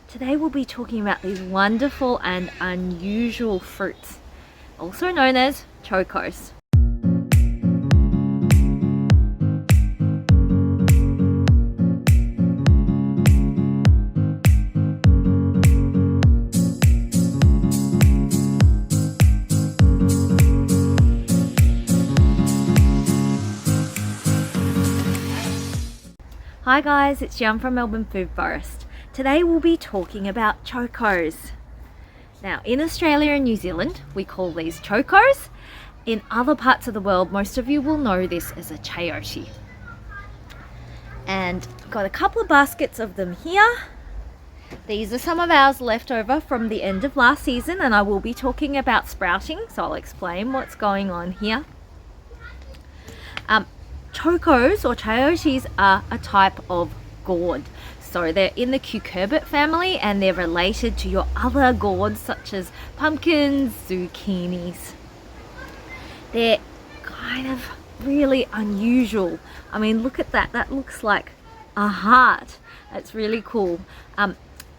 Today we'll be talking about these wonderful and unusual fruits, also known as Chokos. Hi guys, it's Jan from Melbourne Foodforest. Today we'll be talking about Chokos. Now in Australia and New Zealand we call these Chokos. In other parts of the world most of you will know this as a Chayote. And got a couple of baskets of them here. These are some of ours left over from the end of last season, and I will be talking about sprouting, so I'll explain what's going on here. Chokos or Chayotes are a type of gourd. So they're in the cucurbit family and they're related to your other gourds such as pumpkins, zucchinis. They're kind of really unusual. I mean, look at that. That looks like a heart. That's really cool.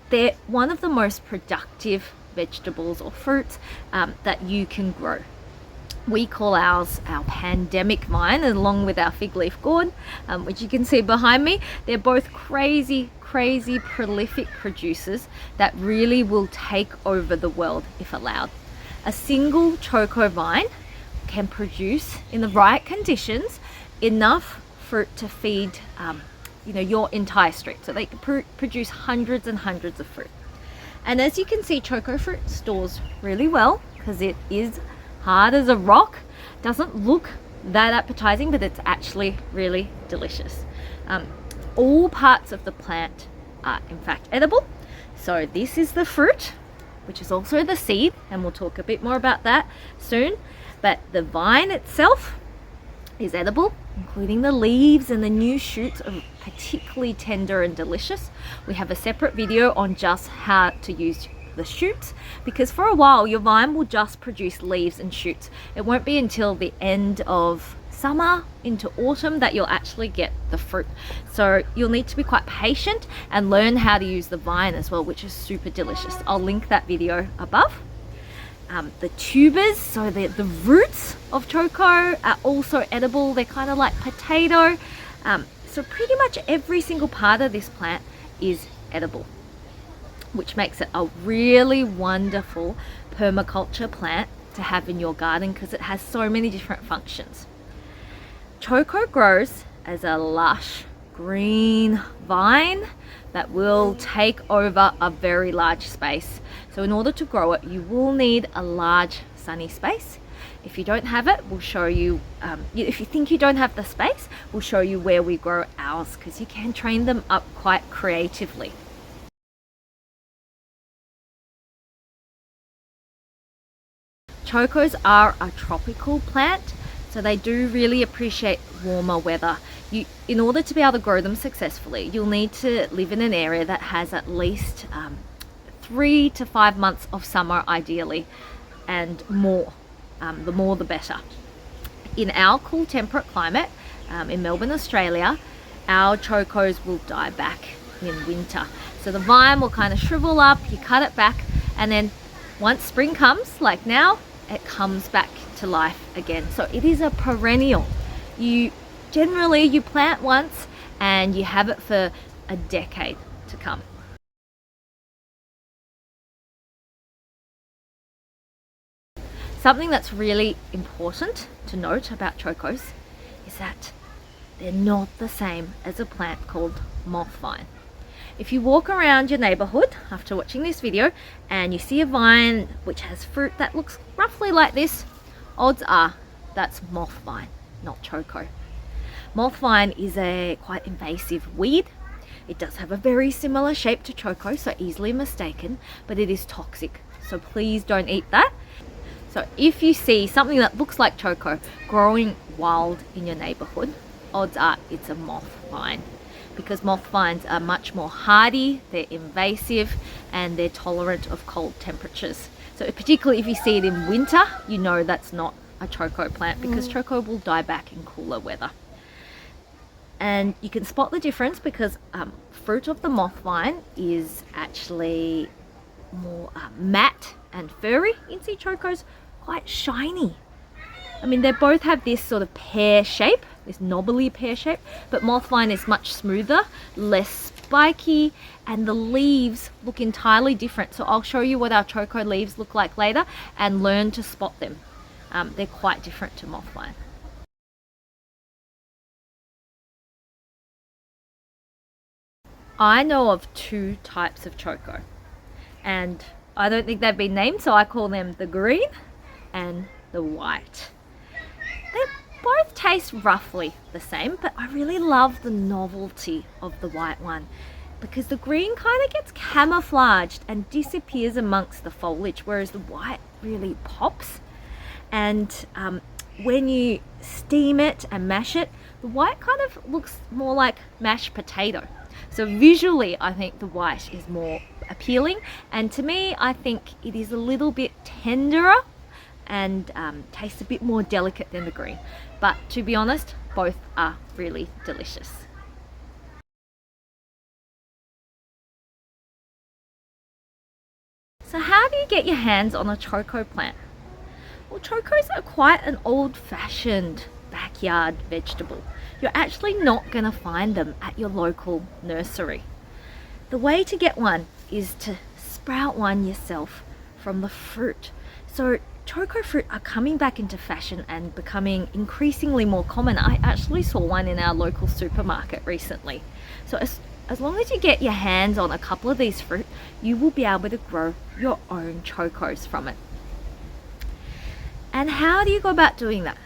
They're one of the most productive vegetables or fruits that you can grow. We call ours our pandemic vine, along with our fig leaf gourd, which you can see behind me. They're both crazy prolific producers that really will take over the world if allowed. A single Choko vine can produce, in the right conditions, enough fruit to feed your entire street. So they can produce hundreds and hundreds of fruit. And as you can see, Choko fruit stores really well because it is hard as a rock. Doesn't look that appetizing, but it's actually really delicious. All parts of the plant are in fact edible. So this is the fruit, which is also the seed, and we'll talk a bit more about that soon. But the vine itself is edible, including the leaves, and the new shoots are particularly tender and delicious. We have a separate video on just how to use the shoots, because for a while your vine will just produce leaves and shoots. It won't be until the end of summer into autumn that you'll actually get the fruit. So you'll need to be quite patient and learn how to use the vine as well, which is super delicious. I'll link that video above. The tubers, so the roots of Choko are also edible. They're kind of like potato. So pretty much every single part of this plant is edible, which makes it a really wonderful permaculture plant to have in your garden because it has so many different functions. Choko grows as a lush green vine that will take over a very large space. So in order to grow it, you will need a large sunny space. If you don't have it, we'll show you, if you think you don't have the space, we'll show you where we grow ours, because you can train them up quite creatively. Chokos are a tropical plant, so they do really appreciate warmer weather. In order to be able to grow them successfully, you'll need to live in an area that has at least 3 to 5 months of summer ideally, and more. The more the better. In our cool temperate climate, in Melbourne, Australia, our Chokos will die back in winter. So the vine will kind of shrivel up, you cut it back, and then once spring comes, like now, it comes back to life again. So it is a perennial. You plant once and you have it for a decade to come. Something that's really important to note about Chokos is that they're not the same as a plant called moth vine. If you walk around your neighborhood after watching this video and you see a vine which has fruit that looks roughly like this, odds are that's moth vine, not Choko. Moth vine is a quite invasive weed. It does have a very similar shape to Choko, so easily mistaken, but it is toxic. So please don't eat that. So if you see something that looks like Choko growing wild in your neighborhood, odds are it's a moth vine, because moth vines are much more hardy, they're invasive, and they're tolerant of cold temperatures. So particularly if you see it in winter, you know that's not a Choko plant, because Choko will die back in cooler weather. And you can spot the difference because fruit of the moth vine is actually more matte and furry. You can see Choko's quite shiny. I mean, they both have this sort of pear shape, this knobbly pear shape, but moth vine is much smoother, less spiky, and the leaves look entirely different. So I'll show you what our Choko leaves look like later and learn to spot them. They're quite different to moth vine. I know of two types of Choko, and I don't think they've been named, so I call them the green and the white. They both taste roughly the same, but I really love the novelty of the white one because the green kind of gets camouflaged and disappears amongst the foliage, whereas the white really pops. And when you steam it and mash it, the white kind of looks more like mashed potato. So visually, I think the white is more appealing, and to me, I think it is a little bit tenderer and tastes a bit more delicate than the green. But to be honest, both are really delicious. So how do you get your hands on a Choko plant? Well, Chokos are quite an old-fashioned backyard vegetable. You're actually not going to find them at your local nursery. The way to get one is to sprout one yourself from the fruit. So Choko fruit are coming back into fashion and becoming increasingly more common. I actually saw one in our local supermarket recently. So as long as you get your hands on a couple of these fruit, you will be able to grow your own Chokos from it. And how do you go about doing that?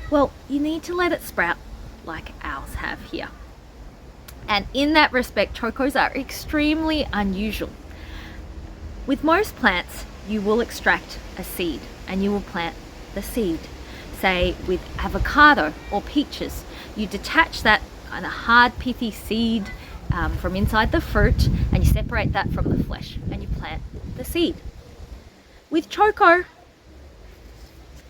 Well, you need to let it sprout like ours have here. And in that respect, Chokos are extremely unusual. With most plants, you will extract a seed and you will plant the seed. Say with avocado or peaches, you detach that kind of hard pithy seed from inside the fruit and you separate that from the flesh and you plant the seed. With Choko,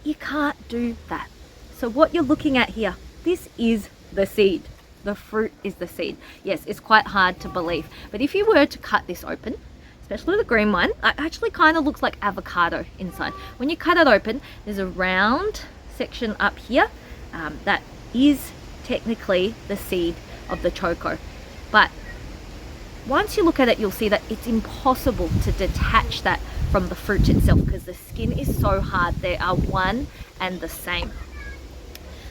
you can't do that. So what you're looking at here, this is the seed. The fruit is the seed. Yes, it's quite hard to believe, but if you were to cut this open, especially the green one, it actually kind of looks like avocado inside. When you cut it open, there's a round section up here that is technically the seed of the Choko. But once you look at it, you'll see that it's impossible to detach that from the fruit itself because the skin is so hard. They are one and the same.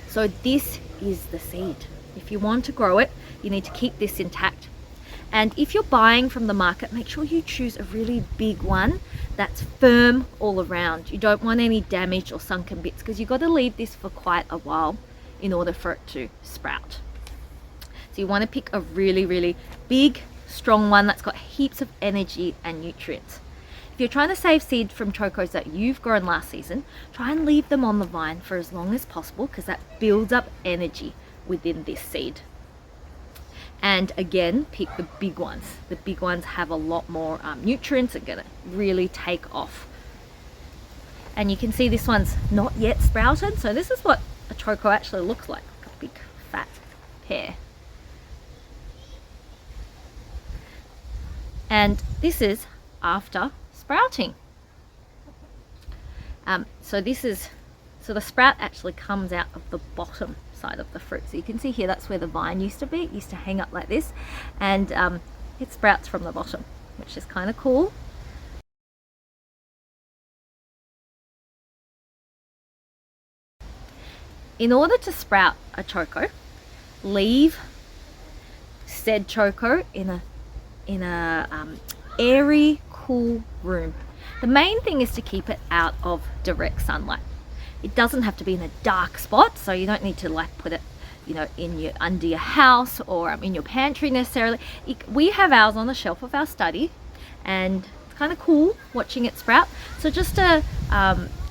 So this is the seed. If you want to grow it, you need to keep this intact. And if you're buying from the market, make sure you choose a really big one that's firm all around. You don't want any damaged or sunken bits because you've got to leave this for quite a while in order for it to sprout. So you want to pick a really, really big, strong one that's got heaps of energy and nutrients. If you're trying to save seed from Chokos that you've grown last season, try and leave them on the vine for as long as possible because that builds up energy within this seed. And again, pick the big ones. The big ones have a lot more nutrients and gonna really take off. And you can see this one's not yet sprouted. So this is what a Choko actually looks like a big fat pear. And this is after sprouting. So the sprout actually comes out of the bottom side of the fruit. So you can see here, that's where the vine used to be. It used to hang up like this, and it sprouts from the bottom, which is kind of cool. In order to sprout a Choko, leave said Choko in a airy, cool room. The main thing is to keep it out of direct sunlight. It doesn't have to be in a dark spot, so you don't need to like put it, you know, under your house or in your pantry necessarily. We have ours on the shelf of our study, and it's kind of cool watching it sprout. So just a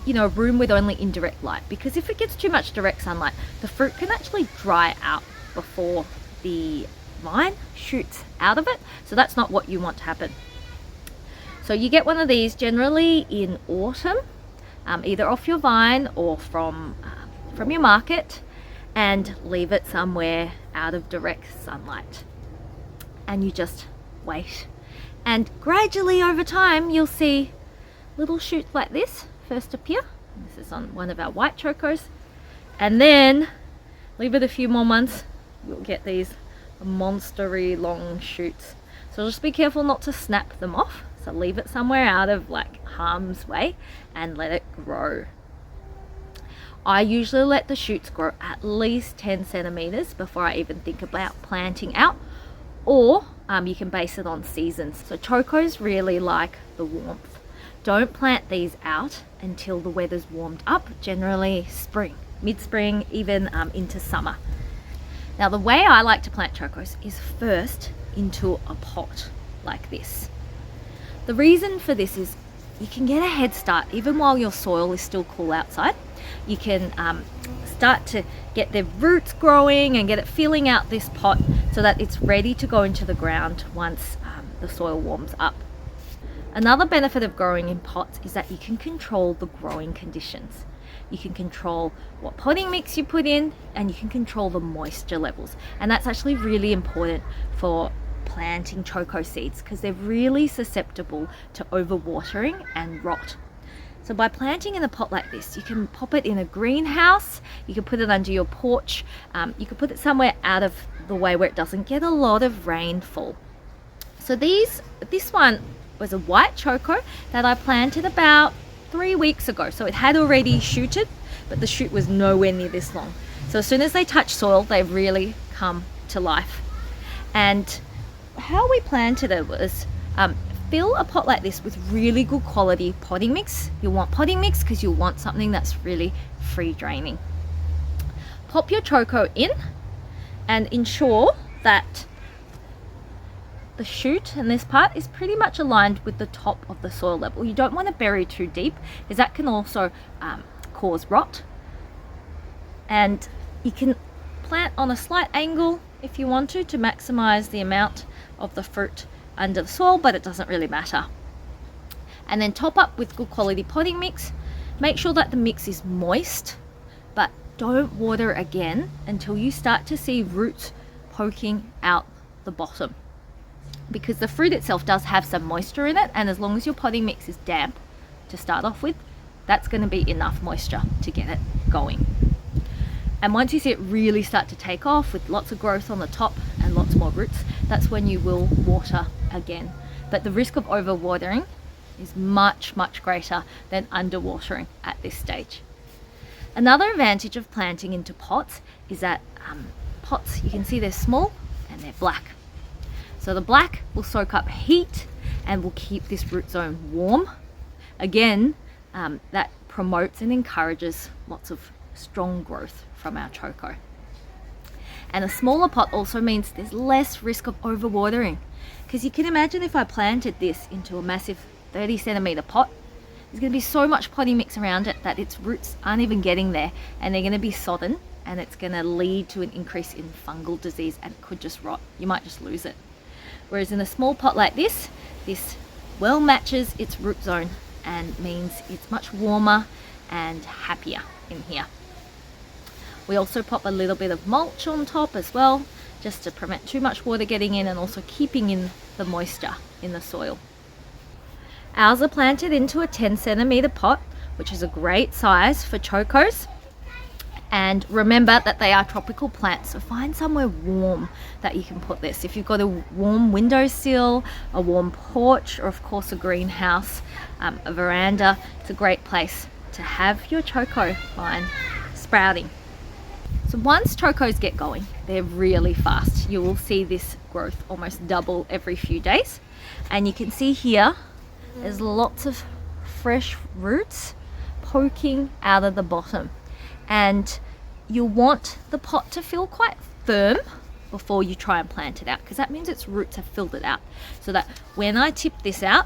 room with only indirect light, because if it gets too much direct sunlight, the fruit can actually dry out before the vine shoots out of it. So that's not what you want to happen. So you get one of these generally in autumn, either off your vine or from your market, and leave it somewhere out of direct sunlight. And you just wait. And gradually over time, you'll see little shoots like this first appear. This is on one of our white chokos. And then leave it a few more months, you'll get these monstery long shoots. So just be careful not to snap them off. So leave it somewhere out of like harm's way and let it grow. I usually let the shoots grow at least 10 centimeters before I even think about planting out, or you can base it on seasons. So chokos really like the warmth. Don't plant these out until the weather's warmed up, generally spring, mid-spring, even into summer. Now the way I like to plant chokos is first into a pot like this. The reason for this is you can get a head start even while your soil is still cool outside. You can start to get the roots growing and get it filling out this pot so that it's ready to go into the ground once the soil warms up. Another benefit of growing in pots is that you can control the growing conditions. You can control what potting mix you put in, and you can control the moisture levels. And that's actually really important for planting Choko seeds because they're really susceptible to overwatering and rot. So by planting in a pot like this, you can pop it in a greenhouse, you can put it under your porch, you can put it somewhere out of the way where it doesn't get a lot of rainfall. So this one was a white Choko that I planted about 3 weeks ago. So it had already shooted, but the shoot was nowhere near this long. So as soon as they touch soil, they really come to life. And how we planted it was fill a pot like this with really good quality potting mix. You'll want potting mix because you'll want something that's really free draining. Pop your Choko in and ensure that the shoot in this part is pretty much aligned with the top of the soil level. You don't want to bury too deep because that can also cause rot. And you can plant on a slight angle if you want to maximize the amount of the fruit under the soil, but it doesn't really matter. And then top up with good quality potting mix. Make sure that the mix is moist, but don't water again until you start to see roots poking out the bottom, because the fruit itself does have some moisture in it, and as long as your potting mix is damp to start off with, that's going to be enough moisture to get it going. And once you see it really start to take off with lots of growth on the top and lots more roots, that's when you will water again. But the risk of overwatering is much, much greater than underwatering at this stage. Another advantage of planting into pots is that pots, you can see they're small and they're black. So the black will soak up heat and will keep this root zone warm. Again, that promotes and encourages lots of strong growth from our Choko. And a smaller pot also means there's less risk of overwatering, because you can imagine if I planted this into a massive 30 centimeter pot, there's going to be so much potting mix around it that its roots aren't even getting there, and they're going to be sodden, and it's going to lead to an increase in fungal disease, and it could just rot. You might just lose it. Whereas in a small pot like this well matches its root zone and means it's much warmer and happier in here. We also pop a little bit of mulch on top as well, just to prevent too much water getting in and also keeping in the moisture in the soil. Ours are planted into a 10 centimeter pot, which is a great size for Chokos. And remember that they are tropical plants, so find somewhere warm that you can put this. If you've got a warm windowsill, a warm porch, or of course a greenhouse, a veranda, it's a great place to have your Choko vine sprouting. So once Chokos get going, they're really fast. You will see this growth almost double every few days. And you can see here, there's lots of fresh roots poking out of the bottom. And you'll want the pot to feel quite firm before you try and plant it out, because that means its roots have filled it out, so that when I tip this out,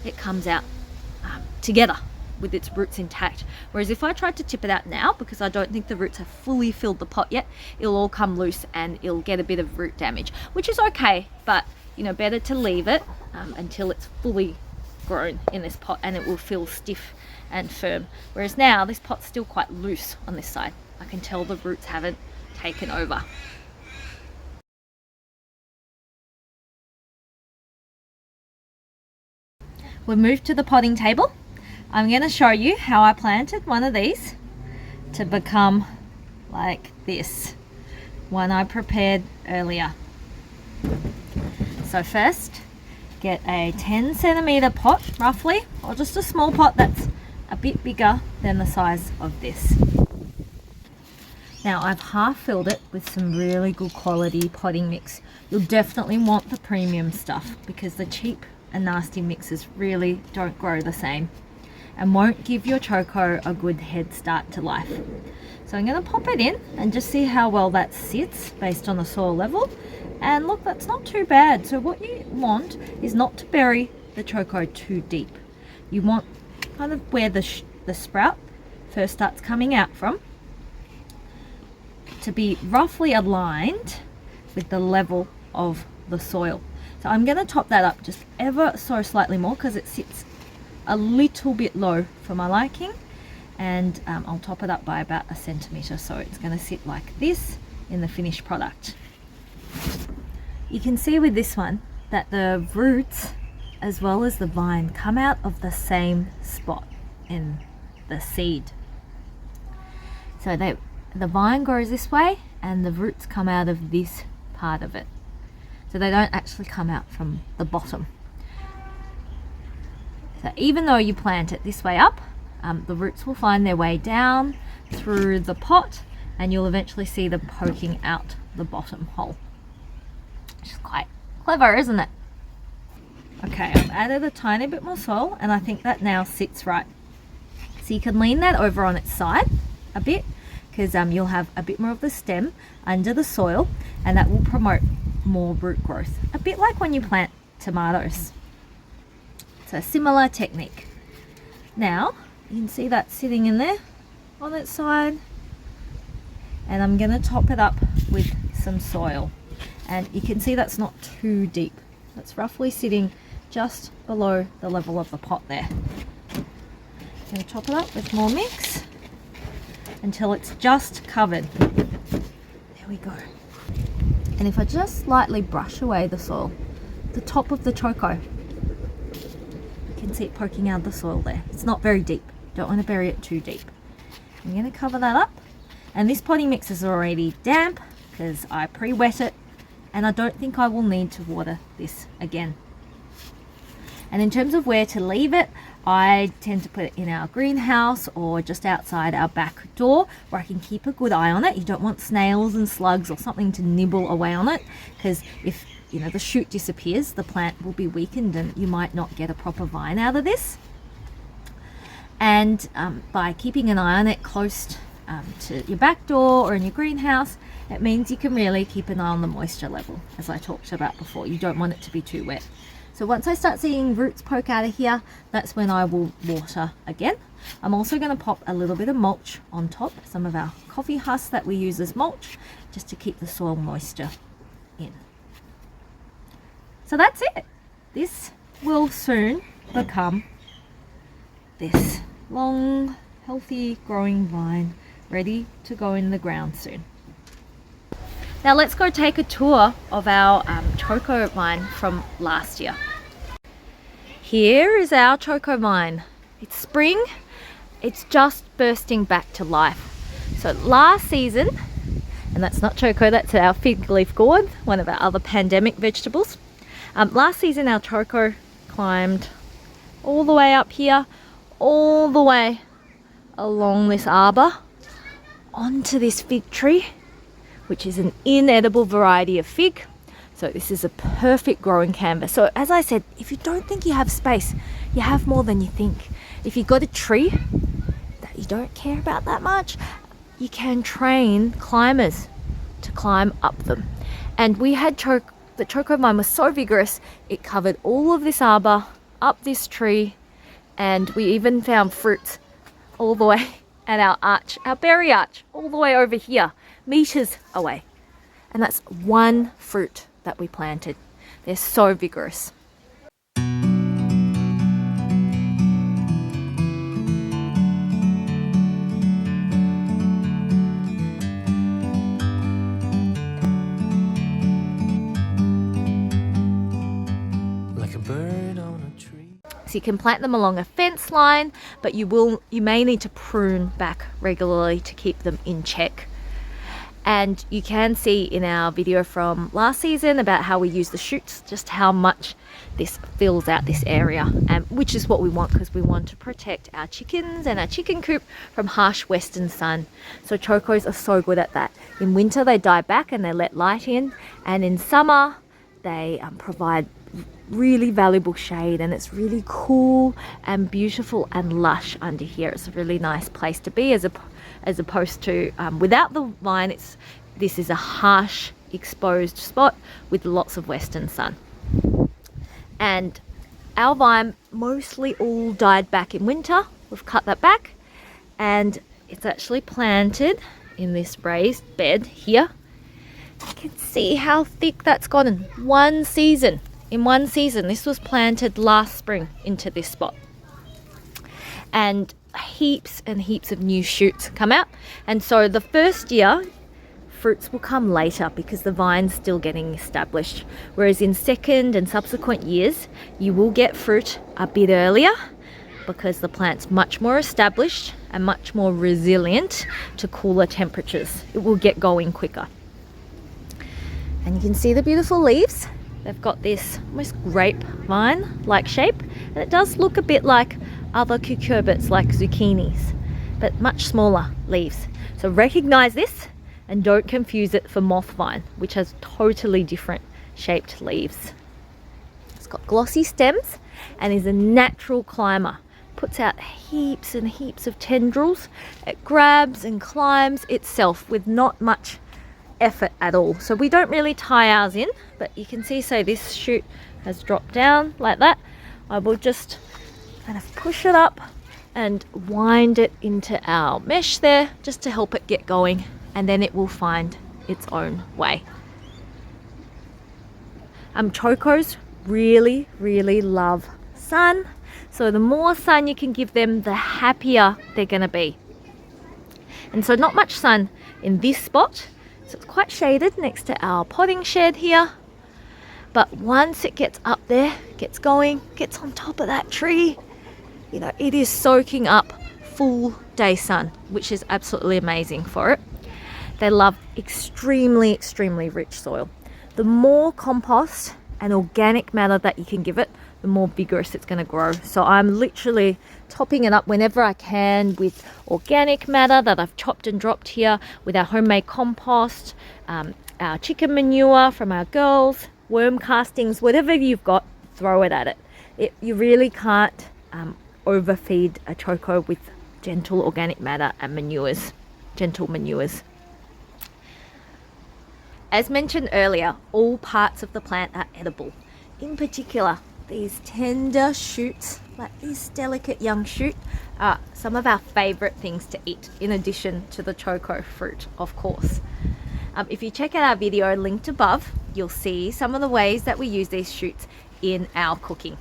it comes out together with its roots intact. Whereas if I tried to tip it out now, because I don't think the roots have fully filled the pot yet, it'll all come loose and it'll get a bit of root damage, which is okay, but you know, better to leave it until it's fully grown in this pot and it will feel stiff and firm. Whereas now this pot's still quite loose on this side. I can tell the roots haven't taken over. We've moved to the potting table. I'm going to show you how I planted one of these to become like this one I prepared earlier. So first, get a 10 centimeter pot roughly, or just a small pot that's a bit bigger than the size of this. Now I've half filled it with some really good quality potting mix. You'll definitely want the premium stuff because the cheap and nasty mixes really don't grow the same and won't give your Choko a good head start to life. So I'm going to pop it in and just see how well that sits based on the soil level. And look, that's not too bad. So what you want is not to bury the Choko too deep. You want kind of where the sprout first starts coming out from to be roughly aligned with the level of the soil. So I'm going to top that up just ever so slightly more because it sits a little bit low for my liking, and I'll top it up by about a centimeter, so it's going to sit like this in the finished product. You can see with this one that the roots as well as the vine come out of the same spot in the seed. So the vine grows this way and the roots come out of this part of it. So they don't actually come out from the bottom. So even though you plant it this way up, the roots will find their way down through the pot and you'll eventually see them poking out the bottom hole. Which is quite clever, isn't it? Okay, I've added a tiny bit more soil and I think that now sits right. So you can lean that over on its side a bit because you'll have a bit more of the stem under the soil and that will promote more root growth. A bit like when you plant tomatoes. So similar technique. Now you can see that sitting in there on its side, and I'm going to top it up with some soil. And you can see that's not too deep. That's roughly sitting just below the level of the pot there. I'm going to top it up with more mix until it's just covered. There we go. And if I just slightly brush away the soil, the top of the Choko, you can see it poking out of the soil there. It's not very deep. Don't want to bury it too deep. I'm going to cover that up. And this potting mix is already damp because I pre-wet it, and I don't think I will need to water this again. And in terms of where to leave it, I tend to put it in our greenhouse or just outside our back door where I can keep a good eye on it. You don't want snails and slugs or something to nibble away on it, because if the shoot disappears, the plant will be weakened and you might not get a proper vine out of this. And by keeping an eye on it close to your back door or in your greenhouse, it means you can really keep an eye on the moisture level, as I talked about before. You don't want it to be too wet. So once I start seeing roots poke out of here, that's when I will water again. I'm also going to pop a little bit of mulch on top, some of our coffee husks that we use as mulch, just to keep the soil moisture in. So that's it. This will soon become this long, healthy growing vine ready to go in the ground soon. Now let's go take a tour of our Choko vine from last year. Here is our Choko vine. It's spring, it's just bursting back to life. So last season, and that's not Choko, that's our fig leaf gourd, one of our other pandemic vegetables. Last season our Choko climbed all the way up here, all the way along this arbor, onto this fig tree, which is an inedible variety of fig. So this is a perfect growing canvas. So as I said, if you don't think you have space, you have more than you think. If you've got a tree that you don't care about that much, you can train climbers to climb up them. And we had the Choko vine was so vigorous, it covered all of this arbor, up this tree, and we even found fruits all the way at our arch, our berry arch, all the way over here, meters away. And that's one fruit that we planted. They're so vigorous. So you can plant them along a fence line, but you may need to prune back regularly to keep them in check. And you can see in our video from last season about how we use the shoots, just how much this fills out this area, which is what we want, because we want to protect our chickens and our chicken coop from harsh western sun. So chokos are so good at that. In winter they die back and they let light in, and in summer they provide really valuable shade, and it's really cool and beautiful and lush under here. It's a really nice place to be, as opposed to without the vine. This is a harsh exposed spot with lots of western sun. And our vine mostly all died back in winter. We've cut that back, and it's actually planted in this raised bed here. You can see how thick that's gone in one season. In one season, this was planted last spring into this spot. And heaps and heaps of new shoots come out. And so the first year, fruits will come later because the vine's still getting established. Whereas in second and subsequent years, you will get fruit a bit earlier because the plant's much more established and much more resilient to cooler temperatures. It will get going quicker. And you can see the beautiful leaves. They've got this almost grape vine-like shape, and it does look a bit like other cucurbits like zucchinis, but much smaller leaves. So recognize this and don't confuse it for moth vine, which has totally different shaped leaves. It's got glossy stems and is a natural climber. Puts out heaps and heaps of tendrils. It grabs and climbs itself with not much effort at all. So we don't really tie ours in, but you can see, so this shoot has dropped down like that. I will just kind of push it up and wind it into our mesh there just to help it get going, and then it will find its own way. Chokos really, really love sun. So the more sun you can give them, the happier they're going to be. And so not much sun in this spot. So it's quite shaded next to our potting shed here. But once it gets up there, gets going, gets on top of that tree, it is soaking up full day sun, which is absolutely amazing for it. They love extremely, extremely rich soil. The more compost and organic matter that you can give it, the more vigorous it's going to grow. So I'm literally topping it up whenever I can with organic matter that I've chopped and dropped here, with our homemade compost, our chicken manure from our girls, worm castings, whatever you've got, throw it at it. You really can't overfeed a choko with gentle organic matter and gentle manures. As mentioned earlier, all parts of the plant are edible. In particular, these tender shoots, like this delicate young shoot, are some of our favorite things to eat, in addition to the choko fruit, of course. If you check out our video linked above, you'll see some of the ways that we use these shoots in our cooking.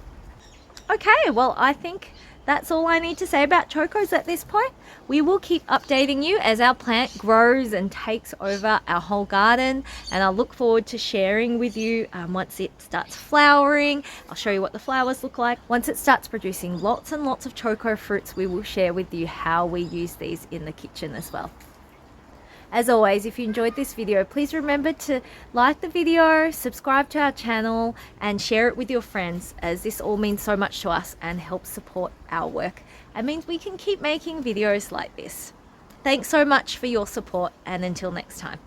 Okay, well, I think that's all I need to say about chokos at this point. We will keep updating you as our plant grows and takes over our whole garden, and I'll look forward to sharing with you once it starts flowering. I'll show you what the flowers look like. Once it starts producing lots and lots of choko fruits, we will share with you how we use these in the kitchen as well. As always, if you enjoyed this video, please remember to like the video, subscribe to our channel, and share it with your friends, as this all means so much to us and helps support our work. It means we can keep making videos like this. Thanks so much for your support, and until next time.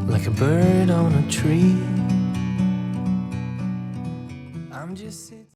Like a bird on a tree,